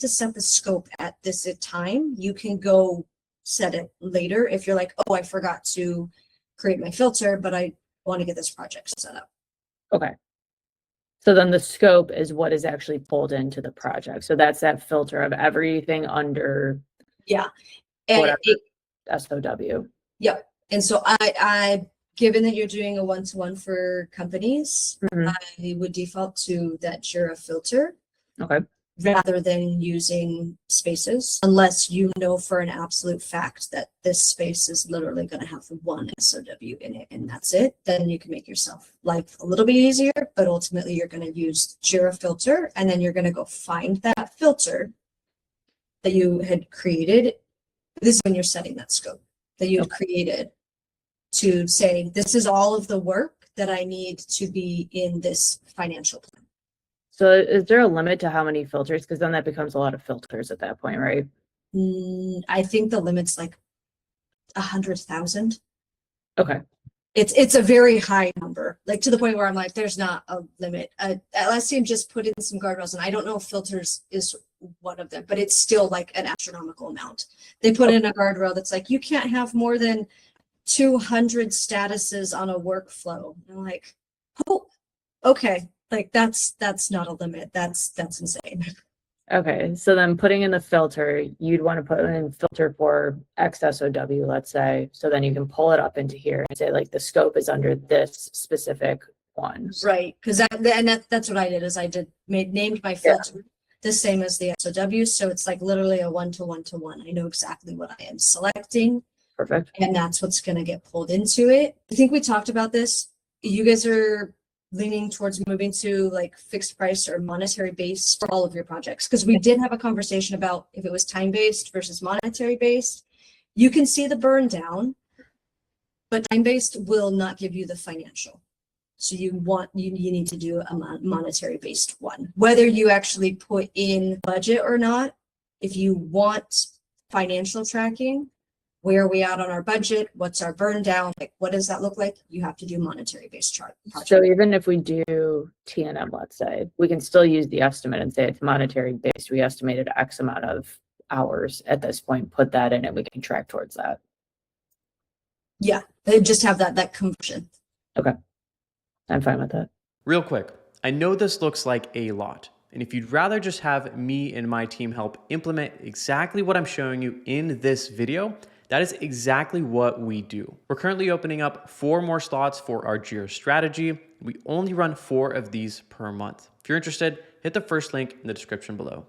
to set the scope at this time. You can go set it later if you're like, oh, I forgot to create my filter, but I want to get this project set up. Okay. So then the scope is what is actually pulled into the project. So that's that filter of everything under And whatever SOW. Yep. And so I given that you're doing a one-to-one for companies, I would default to that Jira filter. Okay. Rather than using spaces, unless you know for an absolute fact that this space is literally going to have one SOW in it and that's it, then you can make yourself life a little bit easier, but ultimately you're going to use Jira filter and then you're going to go find that filter that you had created. This is when you're setting that scope that you had created to say, this is all of the work that I need to be in this financial plan. So is there a limit to how many filters? Because then that becomes a lot of filters at that point, right? I think the limit's like 100,000. Okay. It's a very high number, like to the point where I'm like, there's not a limit. Atlassian just put in some guardrails, and I don't know if filters is one of them, but it's still like an astronomical amount. They put in a guardrail that's like, you can't have more than 200 statuses on a workflow. And I'm like, oh, okay. Like that's not a limit. That's insane. Okay. So then putting in the filter, you'd want to put in filter for XSOW, let's say. So then you can pull it up into here and say like the scope is under this specific one. Right. Because that's what I did is I named my filter the same as the SOW. So it's like literally a one-to-one. I know exactly what I am selecting. Perfect. And that's what's going to get pulled into it. I think we talked about this. You guys are leaning towards moving to like fixed price or monetary base for all of your projects. Because we did have a conversation about if it was time-based versus monetary based. You can see the burn down, but time-based will not give you the financial. So you need to do a monetary based one. Whether you actually put in budget or not, if you want financial tracking, where are we at on our budget? What's our burn down? Like, what does that look like? You have to do monetary based chart. So even if we do T&M, let's say, we can still use the estimate and say it's monetary based. We estimated X amount of hours at this point, put that in and we can track towards that. Yeah, they just have that conversion. Okay. I'm fine with that. Real quick, I know this looks like a lot. And if you'd rather just have me and my team help implement exactly what I'm showing you in this video, that is exactly what we do. We're currently opening up 4 more slots for our Jira strategy. We only run 4 of these per month. If you're interested, hit the first link in the description below.